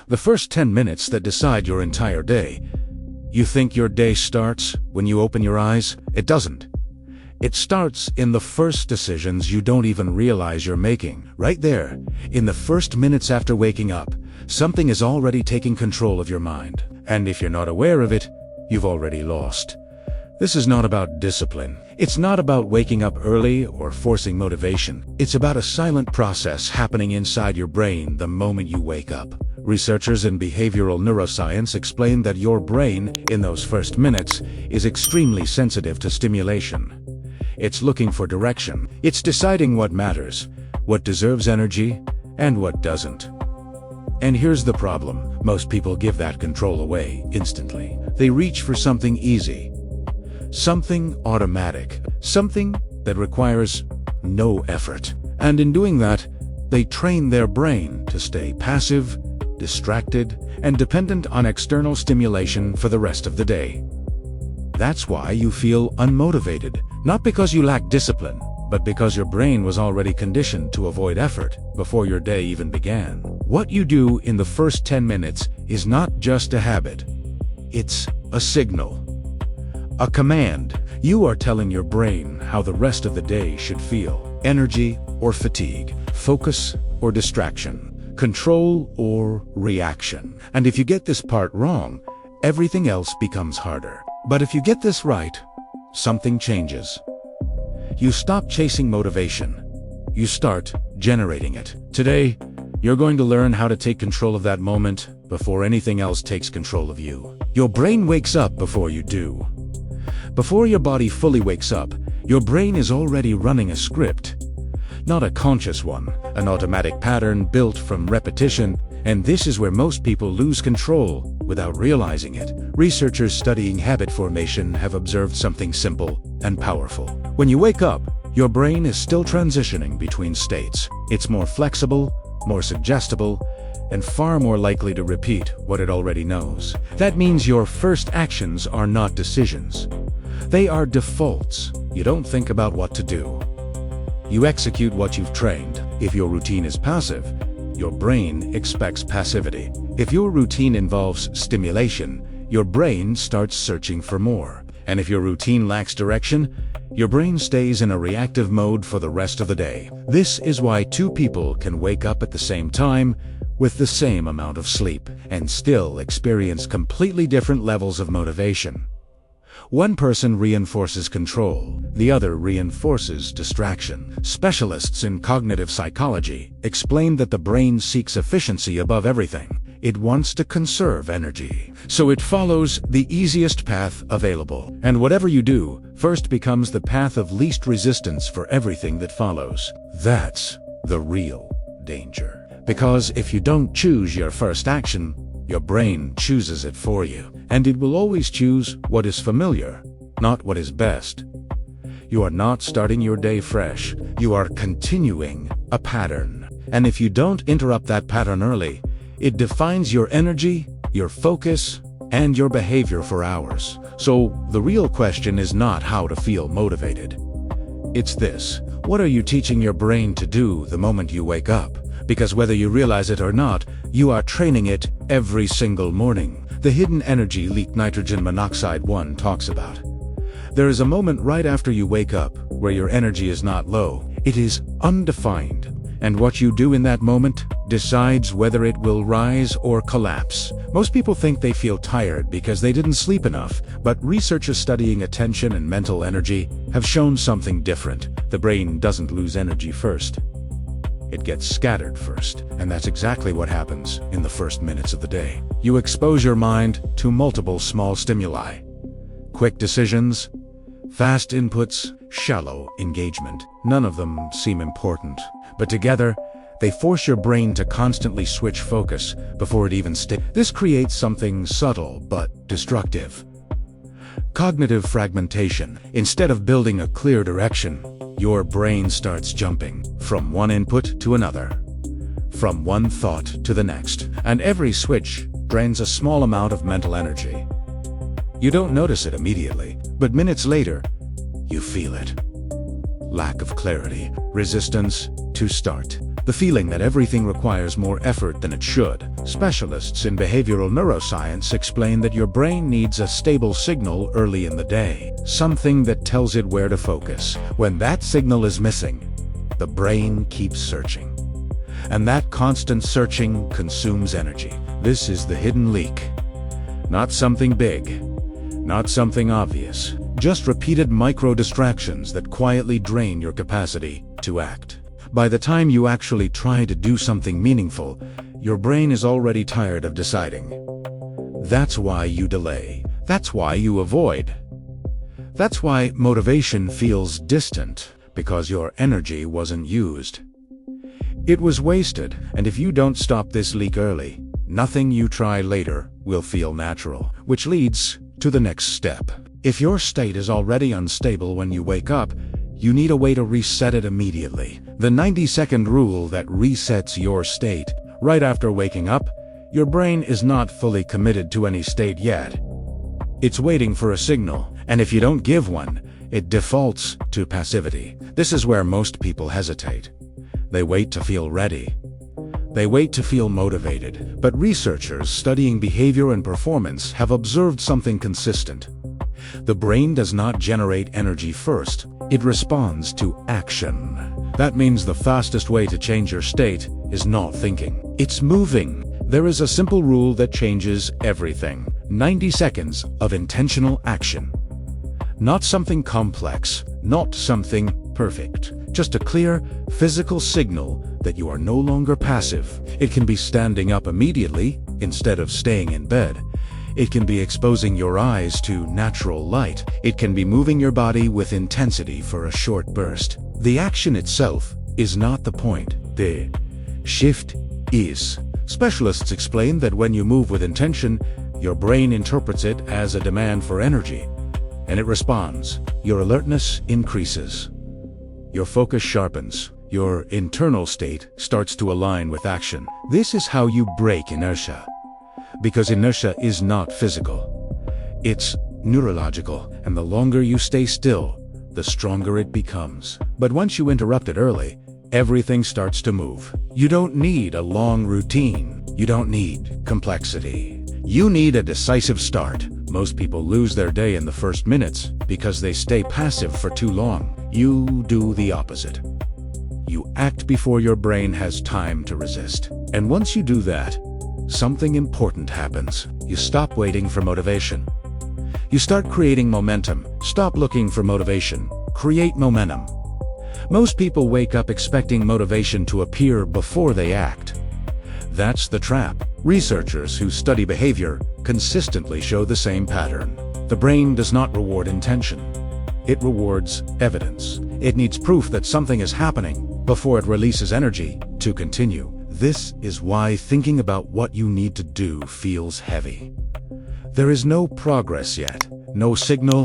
The first 10 minutes that decide your entire day. You think your day starts when you open your eyes? It doesn't. It starts in the first decisions you don't even realize you're making. Right there, in the first minutes after waking up, something is already taking control of your mind. And if you're not aware of it, you've already lost. This is not about discipline. It's not about waking up early or forcing motivation. It's about a silent process happening inside your brain the moment you wake up. Researchers in behavioral neuroscience explain that your brain, in those first minutes, is extremely sensitive to stimulation. It's looking for direction. It's deciding what matters, what deserves energy, and what doesn't. And here's the problem. Most people give that control away instantly. They reach for something easy, something automatic, something that requires no effort. And in doing that, they train their brain to stay passive, distracted, and dependent on external stimulation for the rest of the day. That's why you feel unmotivated, not because you lack discipline, but because your brain was already conditioned to avoid effort before your day even began. What you do in the first 10 minutes is not just a habit. It's a signal, a command. You are telling your brain how the rest of the day should feel. Energy or fatigue, focus or distraction, control or reaction. And if you get this part wrong, everything else becomes harder. But if you get this right, something changes. You stop chasing motivation. You start generating it. Today, you're going to learn how to take control of that moment before anything else takes control of you. Your brain wakes up before you do. Before your body fully wakes up, your brain is already running a script. Not a conscious one, an automatic pattern built from repetition, and this is where most people lose control without realizing it. Researchers studying habit formation have observed something simple and powerful. When you wake up, your brain is still transitioning between states. It's more flexible, more suggestible, and far more likely to repeat what it already knows. That means your first actions are not decisions. They are defaults. You don't think about what to do. You execute what you've trained. If your routine is passive, your brain expects passivity. If your routine involves stimulation, your brain starts searching for more. And if your routine lacks direction, your brain stays in a reactive mode for the rest of the day. This is why two people can wake up at the same time with the same amount of sleep and still experience completely different levels of motivation. One person reinforces control, the other reinforces distraction. Specialists in cognitive psychology explain that the brain seeks efficiency above everything. It wants to conserve energy, so it follows the easiest path available. And whatever you do, first becomes the path of least resistance for everything that follows. That's the real danger. Because if you don't choose your first action, your brain chooses it for you. And it will always choose what is familiar, not what is best. You are not starting your day fresh. You are continuing a pattern. And if you don't interrupt that pattern early, it defines your energy, your focus, and your behavior for hours. So the real question is not how to feel motivated. It's this: what are you teaching your brain to do the moment you wake up? Because whether you realize it or not, you are training it every single morning. The hidden energy leak nitrogen monoxide 1 talks about. There is a moment right after you wake up where your energy is not low. It is undefined. And what you do in that moment decides whether it will rise or collapse. Most people think they feel tired because they didn't sleep enough, but researchers studying attention and mental energy have shown something different. The brain doesn't lose energy first. It gets scattered first, and that's exactly what happens in the first minutes of the day. You expose your mind to multiple small stimuli. Quick decisions, fast inputs, shallow engagement. None of them seem important, but together, they force your brain to constantly switch focus before it even sticks. This creates something subtle but destructive. Cognitive fragmentation. Instead of building a clear direction, your brain starts jumping from one input to another, from one thought to the next, and every switch drains a small amount of mental energy. You don't notice it immediately, but minutes later, you feel it. Lack of clarity, resistance to start, The feeling that everything requires more effort than it should. Specialists in behavioral neuroscience explain that your brain needs a stable signal early in the day, something that tells it where to focus. When that signal is missing, the brain keeps searching. And that constant searching consumes energy. This is the hidden leak. Not something big, not something obvious, just repeated micro-distractions that quietly drain your capacity to act. By the time you actually try to do something meaningful, your brain is already tired of deciding. That's why you delay. That's why you avoid. That's why motivation feels distant, because your energy wasn't used. It was wasted, and if you don't stop this leak early, nothing you try later will feel natural. Which leads to the next step. If your state is already unstable when you wake up, you need a way to reset it immediately. The 90-second rule that resets your state. Right after waking up, your brain is not fully committed to any state yet. It's waiting for a signal, and if you don't give one, it defaults to passivity. This is where most people hesitate. They wait to feel ready. They wait to feel motivated. But researchers studying behavior and performance have observed something consistent. The brain does not generate energy first. It responds to action. That means the fastest way to change your state is not thinking. It's moving. There is a simple rule that changes everything. 90 seconds of intentional action. Not something complex, not something perfect. Just a clear, physical signal that you are no longer passive. It can be standing up immediately instead of staying in bed. It can be exposing your eyes to natural light. It can be moving your body with intensity for a short burst. The action itself is not the point. The shift is. Specialists explain that when you move with intention, your brain interprets it as a demand for energy, and it responds. Your alertness increases. Your focus sharpens. Your internal state starts to align with action. This is how you break inertia. Because inertia is not physical. It's neurological, and the longer you stay still, the stronger it becomes. But once you interrupt it early, everything starts to move. You don't need a long routine. You don't need complexity. You need a decisive start. Most people lose their day in the first minutes because they stay passive for too long. You do the opposite. You act before your brain has time to resist. And once you do that, something important happens. You stop waiting for motivation. You start creating momentum. Stop looking for motivation. Create momentum. Most people wake up expecting motivation to appear before they act. That's the trap. Researchers who study behavior consistently show the same pattern. The brain does not reward intention. It rewards evidence. It needs proof that something is happening before it releases energy to continue. This is why thinking about what you need to do feels heavy. There is no progress yet, no signal,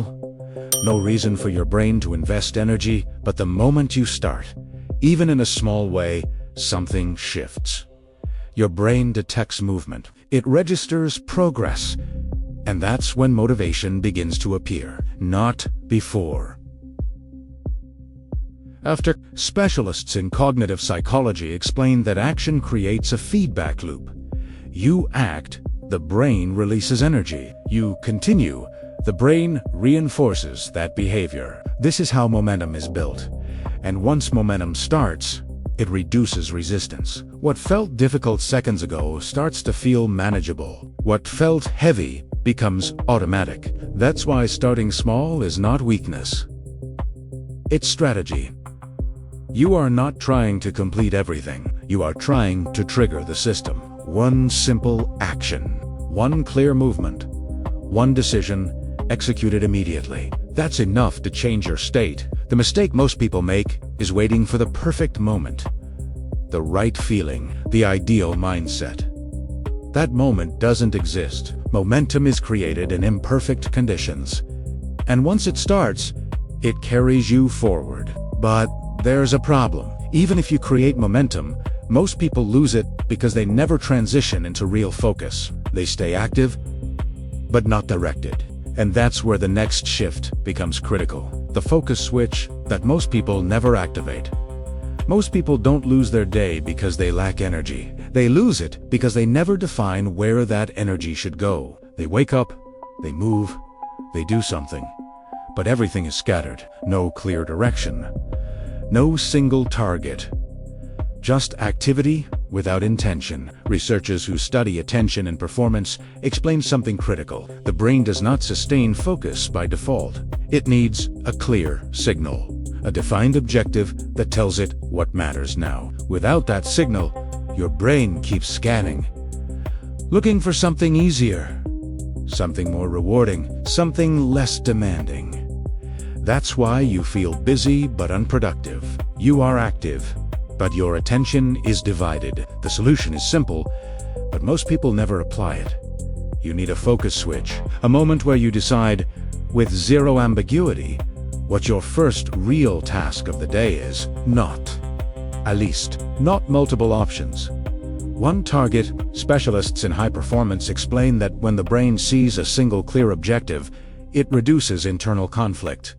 no reason for your brain to invest energy, but the moment you start, even in a small way, something shifts. Your brain detects movement. It registers progress. And that's when motivation begins to appear, not before. After, specialists in cognitive psychology explain that action creates a feedback loop. You act, the brain releases energy. You continue, the brain reinforces that behavior. This is how momentum is built. And once momentum starts, it reduces resistance. What felt difficult seconds ago starts to feel manageable. What felt heavy becomes automatic. That's why starting small is not weakness. It's strategy. You are not trying to complete everything. You are trying to trigger the system. One simple action. One clear movement. One decision executed immediately. That's enough to change your state. The mistake most people make is waiting for the perfect moment. The right feeling. The ideal mindset. That moment doesn't exist. Momentum is created in imperfect conditions. And once it starts, it carries you forward. But there's a problem. Even if you create momentum, most people lose it because they never transition into real focus. They stay active, but not directed. And that's where the next shift becomes critical. The focus switch that most people never activate. Most people don't lose their day because they lack energy. They lose it because they never define where that energy should go. They wake up, they move, they do something, but everything is scattered. No clear direction. No single target. Just activity without intention. Researchers who study attention and performance explain something critical. The brain does not sustain focus by default. It needs a clear signal, a defined objective that tells it what matters now. Without that signal, your brain keeps scanning, looking for something easier, something more rewarding, something less demanding. That's why you feel busy but unproductive. You are active, but your attention is divided. The solution is simple, but most people never apply it. You need a focus switch, a moment where you decide, with zero ambiguity, what your first real task of the day is. At least, not multiple options. One target. Specialists in high performance explain that when the brain sees a single clear objective, it reduces internal conflict.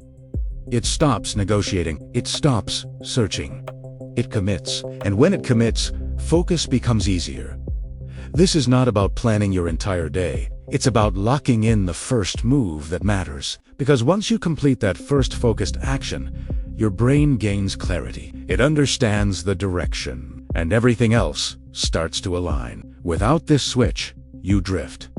It stops negotiating. It stops searching. It commits. And when it commits, focus becomes easier. This is not about planning your entire day. It's about locking in the first move that matters. Because once you complete that first focused action, your brain gains clarity. It understands the direction, and everything else starts to align. Without this switch, you drift.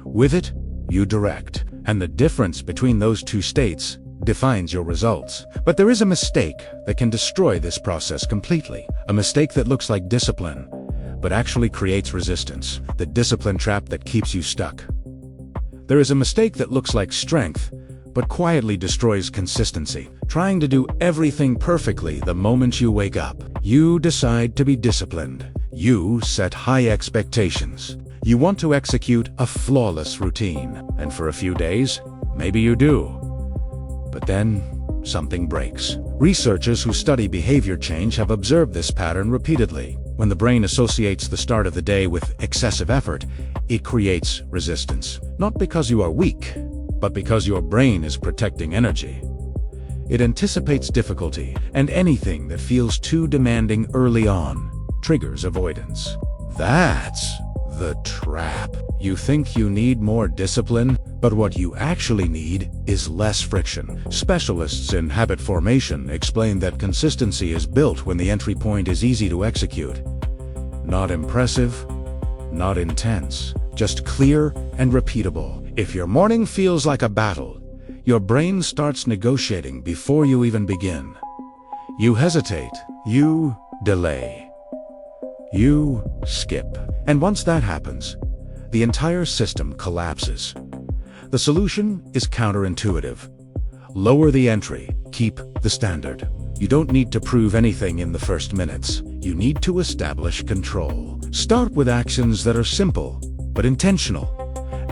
With it, you direct. And the difference between those two states defines your results. But there is a mistake that can destroy this process completely. A mistake that looks like discipline, but actually creates resistance. The discipline trap that keeps you stuck. There is a mistake that looks like strength, but quietly destroys consistency. Trying to do everything perfectly the moment you wake up. You decide to be disciplined. You set high expectations. You want to execute a flawless routine. And for a few days, maybe you do. But then, something breaks. Researchers who study behavior change have observed this pattern repeatedly. When the brain associates the start of the day with excessive effort, it creates resistance. Not because you are weak, but because your brain is protecting energy. It anticipates difficulty, and anything that feels too demanding early on triggers avoidance. That's the trap. You think you need more discipline, but what you actually need is less friction. Specialists in habit formation explain that consistency is built when the entry point is easy to execute. Not impressive, not intense, just clear and repeatable. If your morning feels like a battle, your brain starts negotiating before you even begin. You hesitate, you delay, you skip. And once that happens, the entire system collapses. The solution is counterintuitive. Lower the entry, keep the standard. You don't need to prove anything in the first minutes. You need to establish control. Start with actions that are simple, but intentional.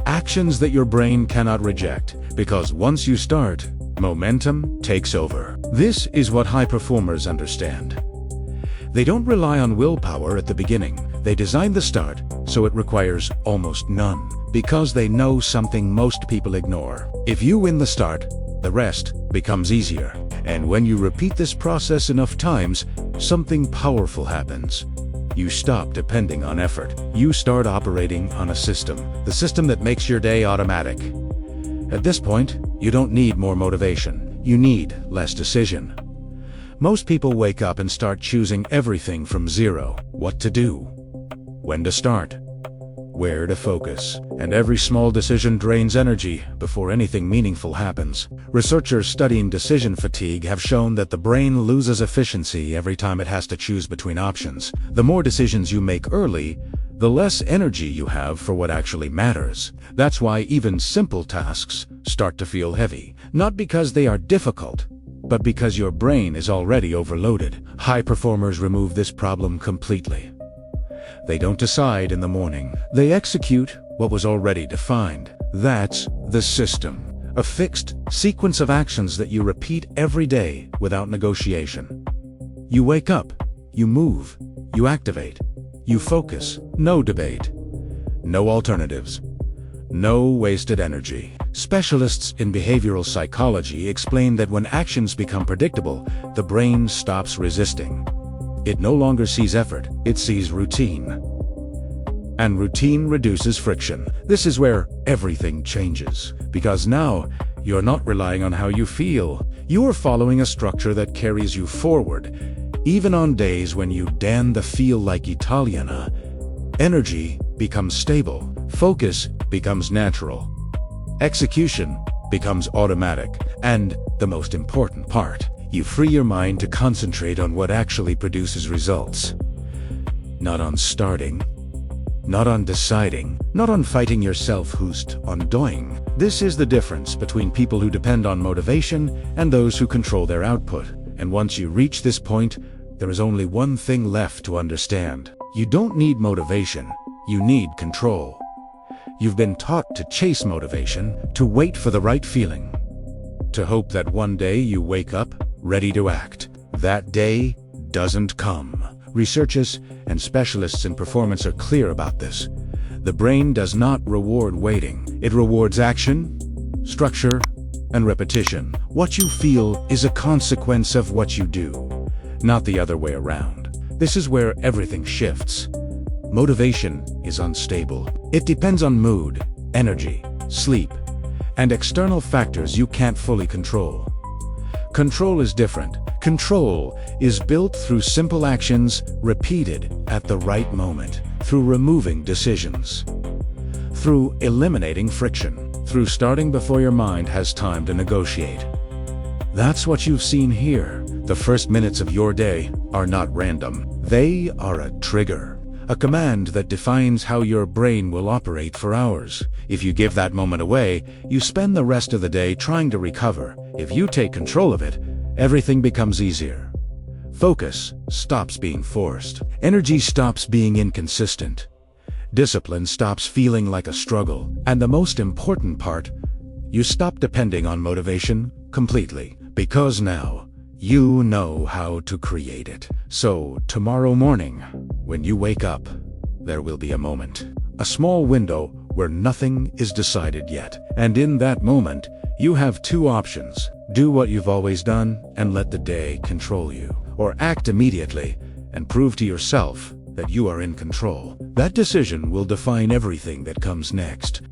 Actions that your brain cannot reject, because once you start, momentum takes over. This is what high performers understand. They don't rely on willpower at the beginning. They design the start so it requires almost none, because they know something most people ignore. If you win the start, the rest becomes easier. And when you repeat this process enough times, something powerful happens. You stop depending on effort. You start operating on a system, the system that makes your day automatic. At this point, you don't need more motivation. You need less decision. Most people wake up and start choosing everything from zero. What to do, when to start, where to focus. And every small decision drains energy before anything meaningful happens. Researchers studying decision fatigue have shown that the brain loses efficiency every time it has to choose between options. The more decisions you make early, the less energy you have for what actually matters. That's why even simple tasks start to feel heavy. Not because they are difficult, but because your brain is already overloaded. High performers remove this problem completely. They don't decide in the morning. They execute what was already defined. That's the system. A fixed sequence of actions that you repeat every day without negotiation. You wake up, you move, you activate, you focus. No debate, no alternatives, no wasted energy. Specialists in behavioral psychology explain that when actions become predictable, the brain stops resisting. It no longer sees effort, it sees routine. And routine reduces friction. This is where everything changes, because now you're not relying on how you feel. You are following a structure that carries you forward, even on days when you dan the feel like Italiana. Energy becomes stable, focus becomes natural, execution becomes automatic, and the most important part, you free your mind to concentrate on what actually produces results. Not on starting, not on deciding, not on fighting yourself, who's on doing. This is the difference between people who depend on motivation and those who control their output. And once you reach this point, there is only one thing left to understand. You don't need motivation, you need control. You've been taught to chase motivation, to wait for the right feeling, to hope that one day you wake up ready to act. That day doesn't come. Researchers and specialists in performance are clear about this. The brain does not reward waiting. It rewards action, structure, and repetition. What you feel is a consequence of what you do, not the other way around. This is where everything shifts. Motivation is unstable. It depends on mood, energy, sleep, and external factors you can't fully control. Control is different. Control is built through simple actions repeated at the right moment, through removing decisions, through eliminating friction, through starting before your mind has time to negotiate. That's what you've seen here. The first minutes of your day are not random. They are a trigger, a command that defines how your brain will operate for hours. If you give that moment away, you spend the rest of the day trying to recover. If you take control of it, everything becomes easier. Focus stops being forced. Energy stops being inconsistent. Discipline stops feeling like a struggle. And the most important part, you stop depending on motivation completely. Because now, you know how to create it. So, tomorrow morning, when you wake up, there will be a moment. A small window where nothing is decided yet. And in that moment, you have two options. Do what you've always done and let the day control you. Or act immediately and prove to yourself that you are in control. That decision will define everything that comes next.